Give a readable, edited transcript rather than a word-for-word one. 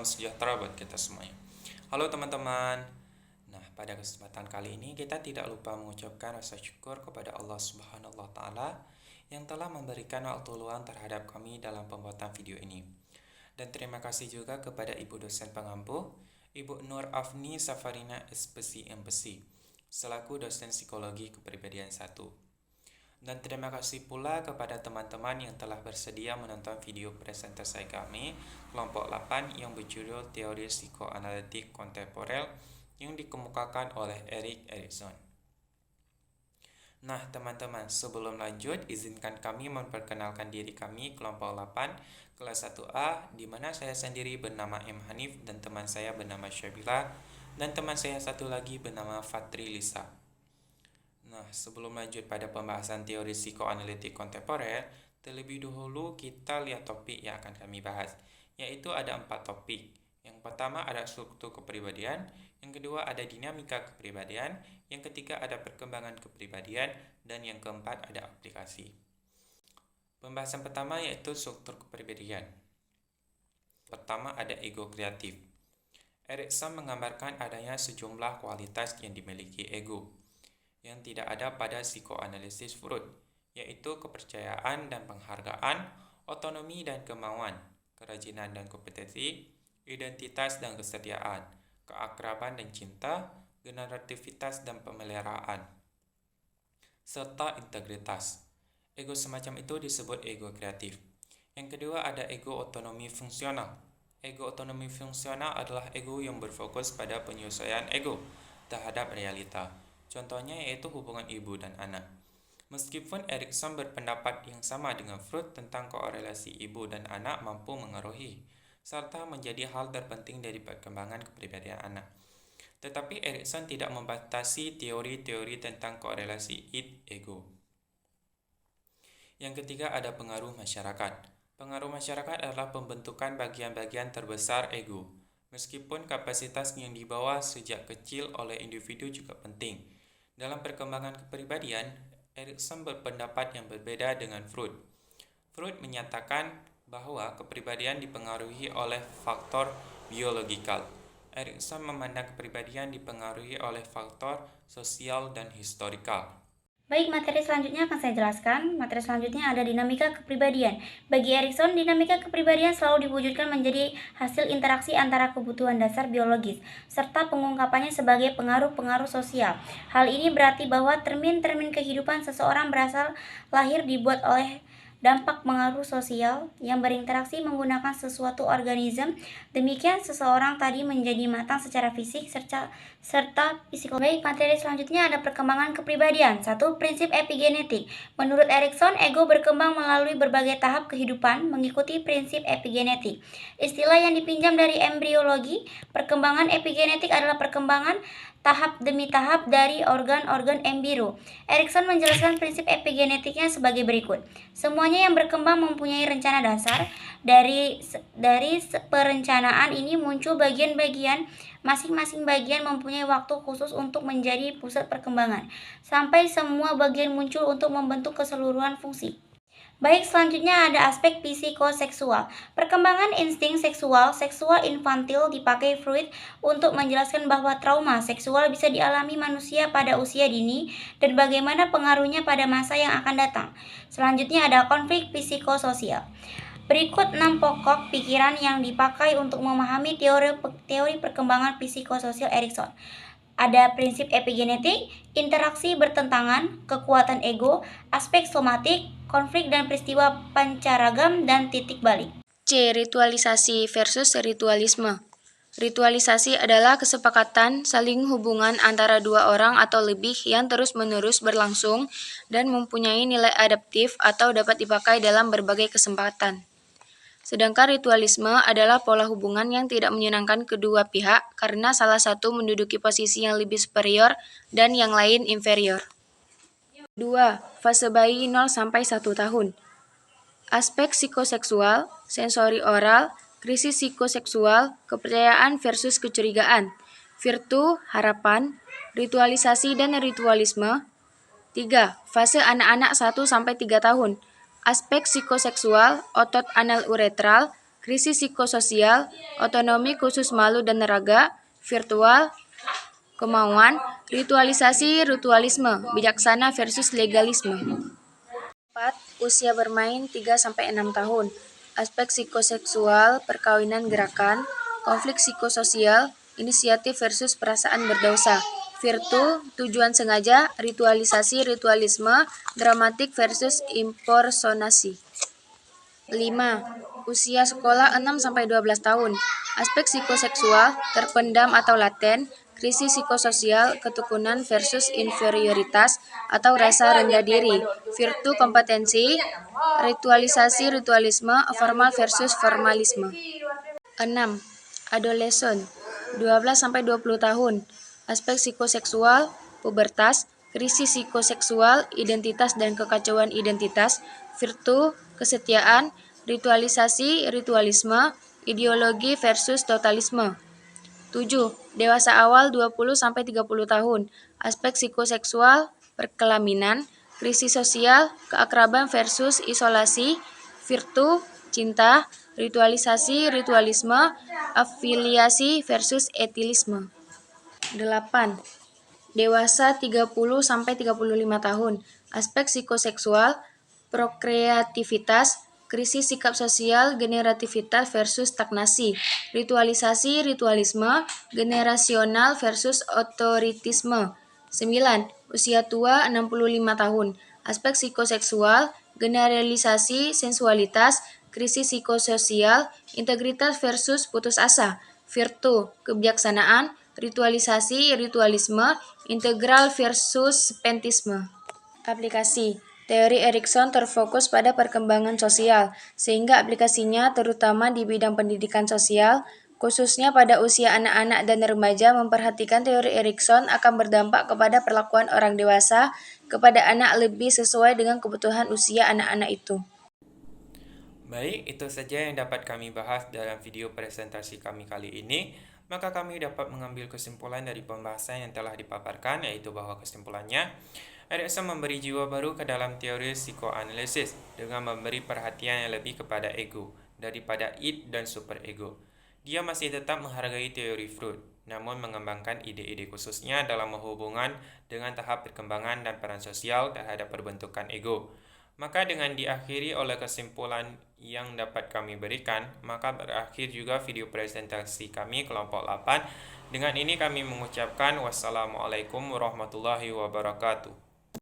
salam sejahtera buat kita semuanya. Halo teman-teman. Nah, pada kesempatan kali ini kita tidak lupa mengucapkan rasa syukur kepada Allah Subhanahu wa taala yang telah memberikan waktu luang terhadap kami dalam pembuatan video ini. Dan terima kasih juga kepada Ibu dosen pengampu, Ibu Nur Afni Safarina SPC MPC, selaku dosen psikologi kepribadian 1. Dan terima kasih pula kepada teman-teman yang telah bersedia menonton video presentasi kami kelompok 8 yang berjudul Teori Psikoanalitik Kontemporer yang dikemukakan oleh Erik Erikson. Nah teman-teman, sebelum lanjut izinkan kami memperkenalkan diri kami kelompok 8 kelas 1A, di mana saya sendiri bernama M. Hanif dan teman saya bernama Syabila dan teman saya satu lagi bernama Fatri Lisa. Nah, sebelum lanjut pada pembahasan teori psikoanalitik kontemporer, terlebih dahulu kita lihat topik yang akan kami bahas, yaitu ada 4 topik. Yang pertama ada struktur kepribadian, yang kedua ada dinamika kepribadian, yang ketiga ada perkembangan kepribadian, dan yang keempat ada aplikasi. Pembahasan pertama yaitu struktur kepribadian. Pertama ada ego kreatif. Erikson menggambarkan adanya sejumlah kualitas yang dimiliki ego yang tidak ada pada psikoanalisis Freud, yaitu kepercayaan dan penghargaan, otonomi dan kemauan, kerajinan dan kompetensi, identitas dan kesetiaan, keakraban dan cinta, generativitas dan pemeliharaan, serta integritas. Ego semacam itu disebut ego kreatif. Yang kedua ada ego otonomi fungsional. Ego otonomi fungsional adalah ego yang berfokus pada penyesuaian ego terhadap realita. Contohnya yaitu hubungan ibu dan anak. Meskipun Erikson berpendapat yang sama dengan Freud tentang korelasi ibu dan anak mampu mengaruhi, serta menjadi hal terpenting dari perkembangan kepribadian anak. Tetapi Erikson tidak membatasi teori-teori tentang korelasi id-ego. Yang ketiga ada pengaruh masyarakat. Pengaruh masyarakat adalah pembentukan bagian-bagian terbesar ego. Meskipun kapasitas yang dibawa sejak kecil oleh individu juga penting. Dalam perkembangan kepribadian, Erikson berpendapat yang berbeda dengan Freud. Freud menyatakan bahwa kepribadian dipengaruhi oleh faktor biologikal. Erikson memandang kepribadian dipengaruhi oleh faktor sosial dan historikal. Baik, materi selanjutnya akan saya jelaskan. Materi selanjutnya ada dinamika kepribadian. Bagi Erikson, dinamika kepribadian selalu diwujudkan menjadi hasil interaksi antara kebutuhan dasar biologis, serta pengungkapannya sebagai pengaruh-pengaruh sosial. Hal ini berarti bahwa termin-termin kehidupan seseorang berasal lahir dibuat oleh dampak pengaruh sosial yang berinteraksi menggunakan sesuatu organisme. Demikian seseorang tadi menjadi matang secara fisik serta psikologis. Baik, materi selanjutnya ada perkembangan kepribadian. 1. Prinsip epigenetik. Menurut Erikson, ego berkembang melalui berbagai tahap kehidupan mengikuti prinsip epigenetik. Istilah yang dipinjam dari embriologi, perkembangan epigenetik adalah perkembangan tahap demi tahap dari organ-organ embrio. Erikson menjelaskan prinsip epigenetiknya sebagai berikut. Semuanya yang berkembang mempunyai rencana dasar. Dari perencanaan ini muncul bagian-bagian. Masing-masing bagian mempunyai waktu khusus untuk menjadi pusat perkembangan, sampai semua bagian muncul untuk membentuk keseluruhan fungsi. Baik, selanjutnya ada aspek psikoseksual. Perkembangan insting seksual infantil dipakai Freud untuk menjelaskan bahwa trauma seksual bisa dialami manusia pada usia dini dan bagaimana pengaruhnya pada masa yang akan datang. Selanjutnya ada konflik psikososial. Berikut 6 pokok pikiran yang dipakai untuk memahami teori perkembangan psikososial Erikson. Ada prinsip epigenetik, interaksi bertentangan, kekuatan ego, aspek somatik, konflik dan peristiwa pancaragam, dan titik balik. C. Ritualisasi versus ritualisme. Ritualisasi adalah kesepakatan saling hubungan antara dua orang atau lebih yang terus-menerus berlangsung dan mempunyai nilai adaptif atau dapat dipakai dalam berbagai kesempatan. Sedangkan ritualisme adalah pola hubungan yang tidak menyenangkan kedua pihak karena salah satu menduduki posisi yang lebih superior dan yang lain inferior. 2. Fase bayi 0-1 tahun. Aspek psikoseksual, sensori oral, krisis psikoseksual, kepercayaan versus kecurigaan, virtu, harapan, ritualisasi dan ritualisme. 3. Fase anak-anak 1-3 tahun. Aspek psikoseksual, otot anal uretral, krisis psikososial, otonomi khusus malu dan raga, virtual, kemauan, ritualisasi, ritualisme, bijaksana versus legalisme. 4. Usia bermain 3-6 tahun. Aspek psikoseksual, perkawinan gerakan, konflik psikososial, inisiatif versus perasaan berdosa. Virtu, tujuan sengaja, ritualisasi, ritualisme, dramatik versus impersonasi. 5. Usia sekolah 6-12 tahun. Aspek psikoseksual, terpendam atau laten, krisis psikososial, ketekunan versus inferioritas atau rasa rendah diri, virtu kompetensi, ritualisasi ritualisme, formal versus formalisme. 6. Adolescent 12-20 tahun. Aspek psikoseksual, pubertas, krisis psikoseksual, identitas dan kekacauan identitas, virtu, kesetiaan, ritualisasi, ritualisme, ideologi versus totalisme. 7. Dewasa awal 20-30 tahun. Aspek psikoseksual, perkelaminan, krisis sosial, keakraban versus isolasi, virtu, cinta, ritualisasi, ritualisme, afiliasi versus etilisme. 8. Dewasa 30-35 tahun. Aspek psikoseksual, prokreativitas, krisis sikap sosial, generativitas versus stagnasi, ritualisasi, ritualisme, generasional versus otoritisme. 9. Usia tua 65 tahun. Aspek psikoseksual, generalisasi, sensualitas, krisis psikososial, integritas versus putus asa, virtu, kebijaksanaan, ritualisasi, ritualisme, integral versus spentisme. Aplikasi. Teori Erikson terfokus pada perkembangan sosial, sehingga aplikasinya terutama di bidang pendidikan sosial, khususnya pada usia anak-anak dan remaja. Memperhatikan teori Erikson akan berdampak kepada perlakuan orang dewasa kepada anak lebih sesuai dengan kebutuhan usia anak-anak itu. Baik, itu saja yang dapat kami bahas dalam video presentasi kami kali ini. Maka kami dapat mengambil kesimpulan dari pembahasan yang telah dipaparkan, yaitu bahwa kesimpulannya, Erikson memberi jiwa baru ke dalam teori psikoanalisis dengan memberi perhatian yang lebih kepada ego daripada id dan superego. Dia masih tetap menghargai teori Freud, namun mengembangkan ide-ide khususnya dalam hubungan dengan tahap perkembangan dan peran sosial terhadap perbentukan ego. Maka dengan diakhiri oleh kesimpulan yang dapat kami berikan, maka berakhir juga video presentasi kami kelompok 8. Dengan ini kami mengucapkan wassalamualaikum warahmatullahi wabarakatuh.